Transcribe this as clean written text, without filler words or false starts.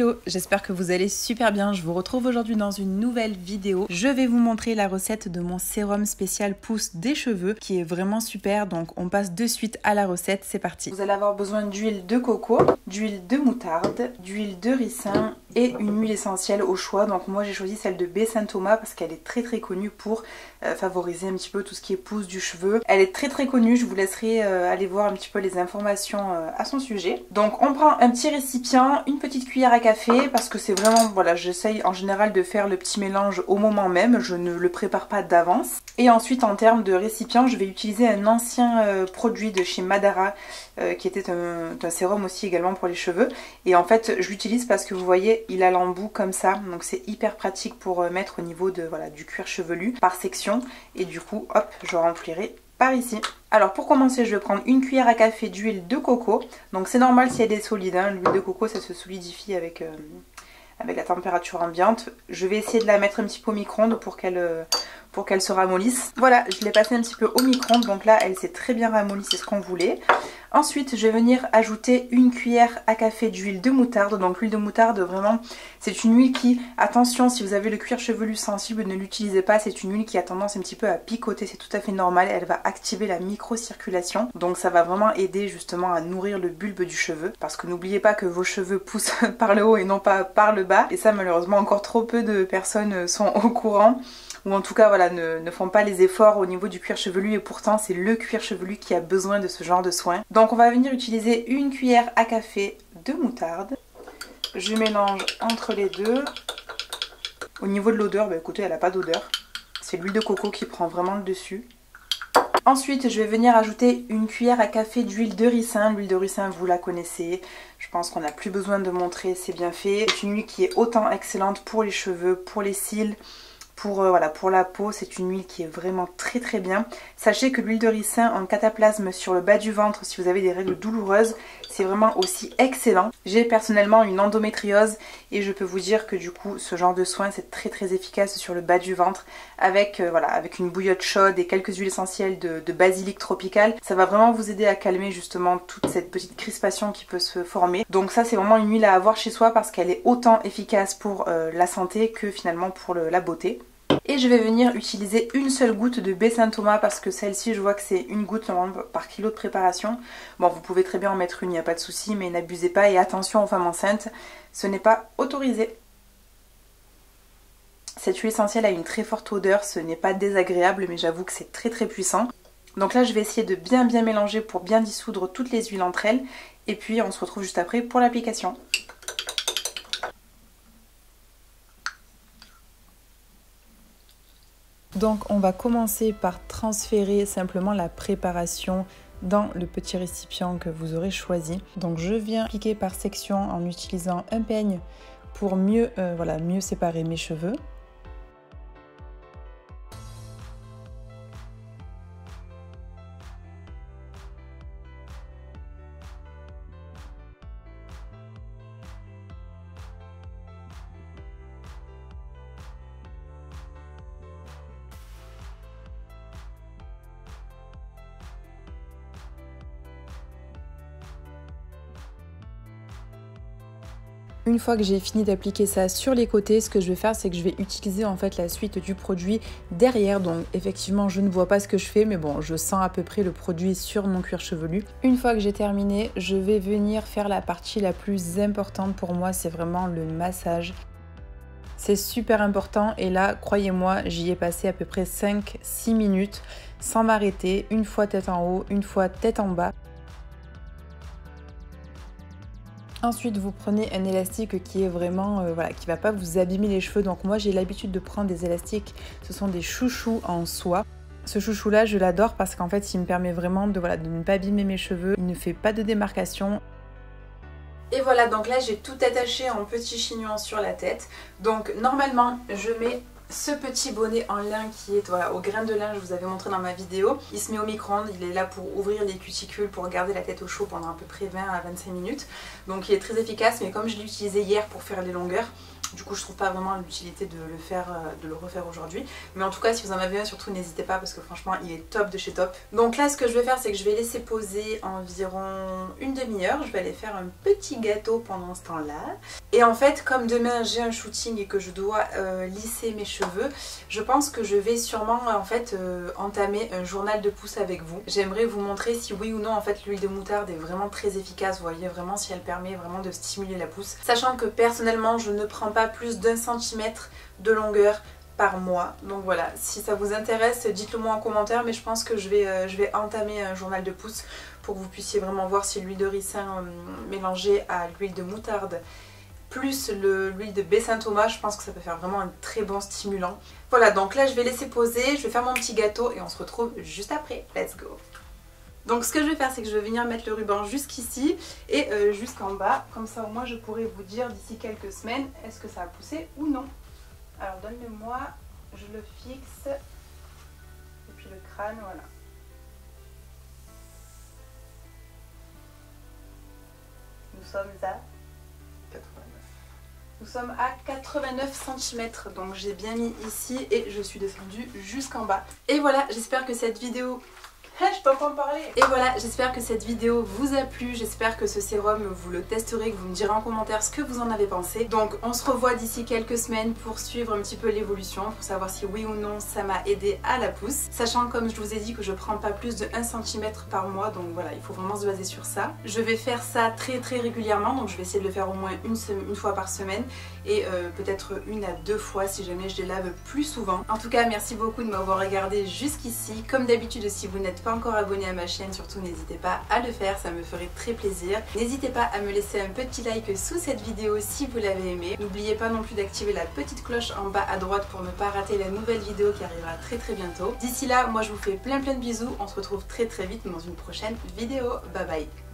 Hello, j'espère que vous allez super bien. Je vous retrouve aujourd'hui dans une nouvelle vidéo. Je vais vous montrer la recette de mon sérum spécial pousse des cheveux qui est vraiment super. Donc on passe de suite à la recette, c'est parti. Vous allez avoir besoin d'huile de coco, d'huile de moutarde, d'huile de ricin et une huile essentielle au choix. Donc moi j'ai choisi celle de baie Saint-Thomas parce qu'elle est très connue pour favoriser un petit peu tout ce qui est pousse du cheveu. Elle est très connue, je vous laisserai aller voir un petit peu les informations à son sujet. Donc on prend un petit récipient, une petite cuillère à café parce que c'est vraiment, voilà, j'essaye en général de faire le petit mélange au moment même, je ne le prépare pas d'avance. Et ensuite en termes de récipient, je vais utiliser un ancien produit de chez Madara qui était un sérum aussi également pour les cheveux. Et en fait je l'utilise parce que vous voyez, il a l'embout comme ça, donc c'est hyper pratique pour mettre au niveau de, voilà, du cuir chevelu par section. Et du coup, hop, je remplirai par ici. Alors pour commencer, je vais prendre une cuillère à café d'huile de coco. Donc c'est normal si elle est solide, hein. L'huile de coco ça se solidifie avec la température ambiante. Je vais essayer de la mettre un petit peu au micro-ondes pour qu'elle se ramollisse. Voilà, je l'ai passée un petit peu au micro-ondes, donc là elle s'est très bien ramollie, c'est ce qu'on voulait. Ensuite, je vais venir ajouter une cuillère à café d'huile de moutarde. Donc l'huile de moutarde, vraiment, c'est une huile qui, attention, si vous avez le cuir chevelu sensible, ne l'utilisez pas. C'est une huile qui a tendance un petit peu à picoter, c'est tout à fait normal. Elle va activer la microcirculation. Donc ça va vraiment aider justement à nourrir le bulbe du cheveu. Parce que n'oubliez pas que vos cheveux poussent par le haut et non pas par le bas. Et ça, malheureusement, encore trop peu de personnes sont au courant. Ou en tout cas voilà, ne font pas les efforts au niveau du cuir chevelu, et pourtant c'est le cuir chevelu qui a besoin de ce genre de soins. Donc on va venir utiliser une cuillère à café de moutarde. Je mélange entre les deux. Au niveau de l'odeur, bah écoutez, elle n'a pas d'odeur. C'est l'huile de coco qui prend vraiment le dessus. Ensuite, je vais venir ajouter une cuillère à café d'huile de ricin. L'huile de ricin, vous la connaissez. Je pense qu'on n'a plus besoin de montrer, c'est bien fait. C'est une huile qui est autant excellente pour les cheveux, pour les cils, voilà, pour la peau. C'est une huile qui est vraiment très bien. Sachez que l'huile de ricin en cataplasme sur le bas du ventre, si vous avez des règles douloureuses, c'est vraiment aussi excellent. J'ai personnellement une endométriose et je peux vous dire que du coup ce genre de soin c'est très efficace sur le bas du ventre avec, voilà, avec une bouillotte chaude et quelques huiles essentielles de basilic tropical. Ça va vraiment vous aider à calmer justement toute cette petite crispation qui peut se former. Donc ça c'est vraiment une huile à avoir chez soi parce qu'elle est autant efficace pour la santé que finalement pour la beauté. Et je vais venir utiliser une seule goutte de baie Saint-Thomas parce que celle-ci je vois que c'est une goutte normalement par kilo de préparation. Bon, vous pouvez très bien en mettre une, il n'y a pas de souci, mais n'abusez pas et attention aux femmes enceintes, ce n'est pas autorisé. Cette huile essentielle a une très forte odeur, ce n'est pas désagréable mais j'avoue que c'est très puissant. Donc là je vais essayer de bien mélanger pour bien dissoudre toutes les huiles entre elles et puis on se retrouve juste après pour l'application. Donc on va commencer par transférer simplement la préparation dans le petit récipient que vous aurez choisi. Donc je viens appliquer par section en utilisant un peigne pour mieux séparer mes cheveux. Une fois que j'ai fini d'appliquer ça sur les côtés, ce que je vais faire, c'est que je vais utiliser en fait la suite du produit derrière. Donc effectivement, je ne vois pas ce que je fais, mais bon, je sens à peu près le produit sur mon cuir chevelu. Une fois que j'ai terminé, je vais venir faire la partie la plus importante pour moi, c'est vraiment le massage. C'est super important et là, croyez-moi, j'y ai passé à peu près 5-6 minutes sans m'arrêter, une fois tête en haut, une fois tête en bas. Ensuite, vous prenez un élastique qui est vraiment, voilà, qui va pas vous abîmer les cheveux. Donc moi, j'ai l'habitude de prendre des élastiques, ce sont des chouchous en soie. Ce chouchou-là, je l'adore parce qu'en fait, il me permet vraiment de ne pas abîmer mes cheveux. Il ne fait pas de démarcation. Et voilà, donc là, j'ai tout attaché en petit chignon sur la tête. Donc normalement, je mets ce petit bonnet en lin qui est, voilà, au grain de lin, je vous avais montré dans ma vidéo. Il se met au micro-ondes, il est là pour ouvrir les cuticules, pour garder la tête au chaud pendant à peu près 20 à 25 minutes. Donc il est très efficace, mais comme je l'ai utilisé hier pour faire les longueurs, Du coup je trouve pas vraiment l'utilité de le refaire aujourd'hui. Mais en tout cas si vous en avez un, surtout n'hésitez pas parce que franchement il est top de chez top. Donc là ce que je vais faire c'est que je vais laisser poser environ une demi-heure. Je vais aller faire un petit gâteau pendant ce temps là. Et en fait comme demain j'ai un shooting et que je dois lisser mes cheveux, je pense que je vais sûrement en fait entamer un journal de pouce avec vous. J'aimerais vous montrer si oui ou non en fait l'huile de moutarde est vraiment très efficace. Vous voyez vraiment si elle permet vraiment de stimuler la pousse. Sachant que personnellement je ne prends pas plus d'1 centimètre de longueur par mois. Donc voilà, si ça vous intéresse, dites-le moi en commentaire, mais je pense que je vais entamer un journal de pouce pour que vous puissiez vraiment voir si l'huile de ricin mélangée à l'huile de moutarde plus l'huile de baie Saint-Thomas, je pense que ça peut faire vraiment un très bon stimulant. Voilà, donc là je vais laisser poser, je vais faire mon petit gâteau et on se retrouve juste après. Let's go! Donc ce que je vais faire c'est que je vais venir mettre le ruban jusqu'ici et jusqu'en bas, comme ça au moins je pourrai vous dire d'ici quelques semaines est-ce que ça a poussé ou non. Alors donne-le-moi, je le fixe et puis le crâne, voilà. Nous sommes à 89. Nous sommes à 89 cm, donc j'ai bien mis ici et je suis descendue jusqu'en bas. Et voilà, j'espère que cette vidéo... Je t'entends parler. Et voilà, j'espère que cette vidéo vous a plu, j'espère que ce sérum vous le testerez, que vous me direz en commentaire ce que vous en avez pensé. Donc on se revoit d'ici quelques semaines pour suivre un petit peu l'évolution, pour savoir si oui ou non ça m'a aidé à la pousse. Sachant comme je vous ai dit que je prends pas plus de 1 cm par mois, donc voilà, il faut vraiment se baser sur ça. Je vais faire ça très régulièrement, donc je vais essayer de le faire au moins une fois par semaine et peut-être 1 à 2 fois si jamais je les lave plus souvent. En tout cas, merci beaucoup de m'avoir regardé jusqu'ici. Comme d'habitude, si vous n'êtes pas encore abonné à ma chaîne, surtout n'hésitez pas à le faire, ça me ferait très plaisir. N'hésitez pas à me laisser un petit like sous cette vidéo si vous l'avez aimé. N'oubliez pas non plus d'activer la petite cloche en bas à droite pour ne pas rater la nouvelle vidéo qui arrivera très bientôt. D'ici là, moi je vous fais plein de bisous, on se retrouve très vite dans une prochaine vidéo. Bye bye.